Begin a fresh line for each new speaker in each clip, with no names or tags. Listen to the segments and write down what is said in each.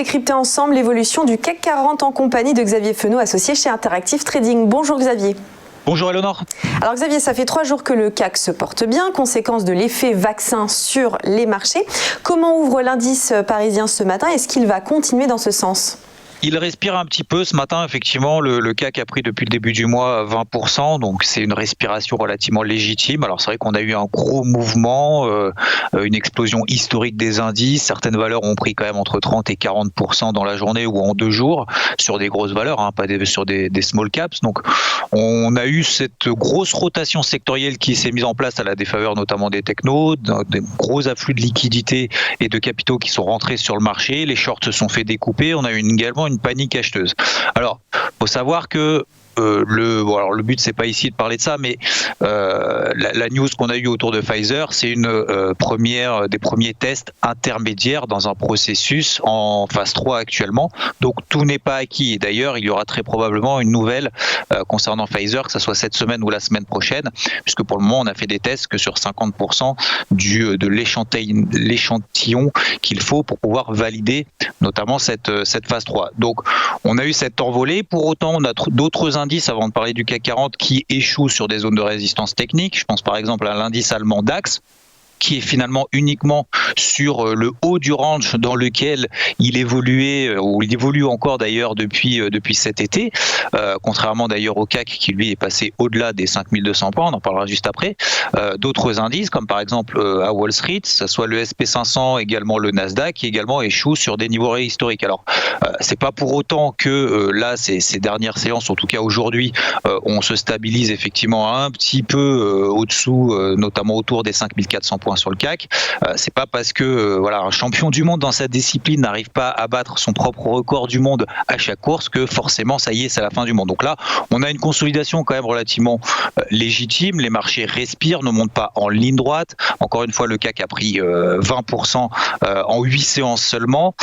décrypter ensemble l'évolution du CAC 40 en compagnie de Xavier Fenot, associé chez Interactive Trading. Bonjour Xavier.
Bonjour Eleonore.
Alors Xavier, ça fait 3 jours que le CAC se porte bien, conséquence de l'effet vaccin sur les marchés. Comment ouvre l'indice parisien ce matin? Est-ce qu'il va continuer dans ce sens?
Il respire un petit peu ce matin, effectivement, le CAC a pris depuis le début du mois 20%, donc c'est une respiration relativement légitime. Alors c'est vrai qu'on a eu un gros mouvement, une explosion historique des indices, certaines valeurs ont pris quand même entre 30 et 40% dans la journée ou en 2 jours, sur des grosses valeurs, pas sur des small caps. Donc on a eu cette grosse rotation sectorielle qui s'est mise en place à la défaveur notamment des technos, des gros afflux de liquidités et de capitaux qui sont rentrés sur le marché, les shorts se sont fait découper, on a eu également une panique acheteuse. Alors, faut savoir que le but c'est pas ici de parler de ça, mais la news qu'on a eue autour de Pfizer, c'est des premiers tests intermédiaires dans un processus en phase 3 actuellement. Donc tout n'est pas acquis. Et d'ailleurs, il y aura très probablement une nouvelle concernant Pfizer, que ce soit cette semaine ou la semaine prochaine, puisque pour le moment on a fait des tests que sur 50% de l'échantillon qu'il faut pour pouvoir valider notamment cette phase 3. Donc on a eu cette envolée. Pour autant, on a d'autres indices avant de parler du CAC 40 qui échouent sur des zones de résistance technique. Je pense par exemple à l'indice allemand DAX, qui est finalement uniquement sur le haut du range dans lequel il évoluait, ou il évolue encore d'ailleurs depuis cet été, contrairement d'ailleurs au CAC qui lui est passé au-delà des 5200 points, on en parlera juste après. D'autres indices, comme par exemple à Wall Street, que ce soit le SP500, également le Nasdaq, qui également échoue sur des niveaux historiques. Alors, c'est pas pour autant que là, ces dernières séances, en tout cas aujourd'hui, on se stabilise effectivement un petit peu au-dessous, notamment autour des 5400 points sur le CAC. C'est pas parce que un champion du monde dans sa discipline n'arrive pas à battre son propre record du monde à chaque course que forcément ça y est, c'est la fin du monde. Donc là, on a une consolidation quand même relativement légitime. Les marchés respirent, ne montent pas en ligne droite. Encore une fois, le CAC a pris 20% en 8 séances seulement.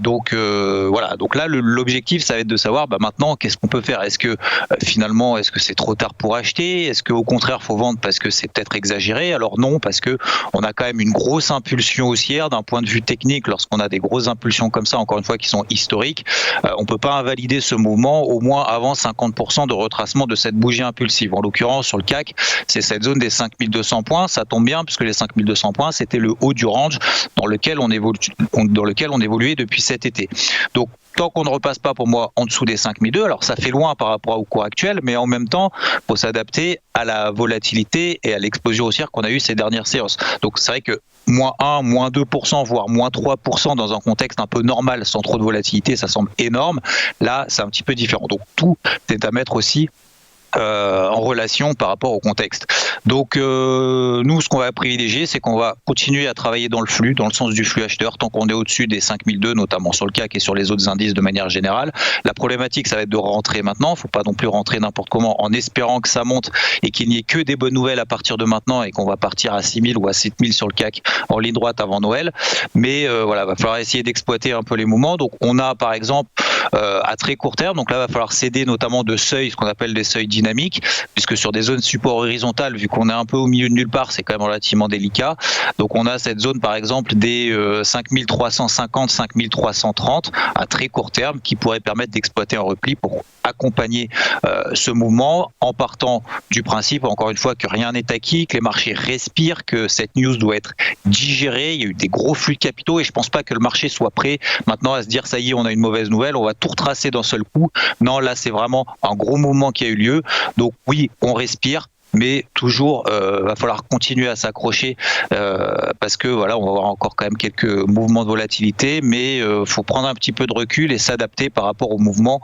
Donc là, l'objectif, ça va être de savoir maintenant qu'est-ce qu'on peut faire. Est-ce que finalement, est-ce que c'est trop tard pour acheter? Est-ce qu'au contraire, faut vendre parce que c'est peut-être exagéré? Alors non, parce que on a quand même une grosse impulsion haussière d'un point de vue technique. Lorsqu'on a des grosses impulsions comme ça, encore une fois, qui sont historiques, on peut pas invalider ce mouvement au moins avant 50% de retracement de cette bougie impulsive. En l'occurrence, sur le CAC, c'est cette zone des 5200 points. Ça tombe bien puisque les 5200 points, c'était le haut du range dans lequel on évoluait depuis cet été. Donc, tant qu'on ne repasse pas pour moi en dessous des 5002, alors ça fait loin par rapport au cours actuel, mais en même temps, il faut s'adapter à la volatilité et à l'explosion haussière qu'on a eu ces dernières séances. Donc c'est vrai que moins 1, moins 2%, voire moins 3% dans un contexte un peu normal, sans trop de volatilité, ça semble énorme. Là, c'est un petit peu différent. Donc tout est à mettre aussi en relation par rapport au contexte. Donc nous, ce qu'on va privilégier, c'est qu'on va continuer à travailler dans le flux, dans le sens du flux acheteur, tant qu'on est au-dessus des 5002, notamment sur le CAC et sur les autres indices de manière générale. La problématique, ça va être de rentrer maintenant. Il ne faut pas non plus rentrer n'importe comment en espérant que ça monte et qu'il n'y ait que des bonnes nouvelles à partir de maintenant et qu'on va partir à 6000 ou à 7000 sur le CAC en ligne droite avant Noël. Mais il va falloir essayer d'exploiter un peu les mouvements. Donc on a par exemple à très court terme, donc là, il va falloir céder notamment de seuils, ce qu'on appelle des seuils dynamiques, puisque sur des zones support horizontales, vu qu'on est un peu au milieu de nulle part, c'est quand même relativement délicat. Donc on a cette zone par exemple des 5350, 5330 à très court terme qui pourrait permettre d'exploiter un repli pour accompagner ce mouvement en partant du principe, encore une fois, que rien n'est acquis, que les marchés respirent, que cette news doit être digérée. Il y a eu des gros flux de capitaux et je pense pas que le marché soit prêt maintenant à se dire ça y est, on a une mauvaise nouvelle, on va tout retracer d'un seul coup. Non, là c'est vraiment un gros mouvement qui a eu lieu. Donc oui, on respire. Mais toujours, va falloir continuer à s'accrocher parce que on va avoir encore quand même quelques mouvements de volatilité, mais faut prendre un petit peu de recul et s'adapter par rapport aux mouvements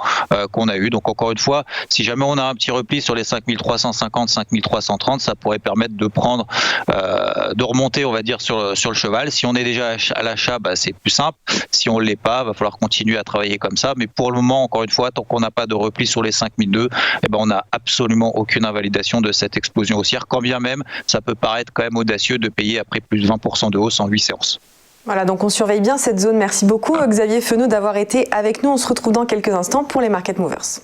qu'on a eu. Donc encore une fois, si jamais on a un petit repli sur les 5350, 5330, ça pourrait permettre de prendre, de remonter, on va dire, sur le cheval. Si on est déjà à l'achat, c'est plus simple. Si on ne l'est pas, va falloir continuer à travailler comme ça. Mais pour le moment, encore une fois, tant qu'on n'a pas de repli sur les 5002, on n'a absolument aucune invalidation de cette explosion haussière, quand bien même ça peut paraître quand même audacieux de payer après plus de 20% de hausse en 8 séances.
Voilà, donc on surveille bien cette zone. Merci beaucoup Xavier Fenot d'avoir été avec nous. On se retrouve dans quelques instants pour les Market Movers.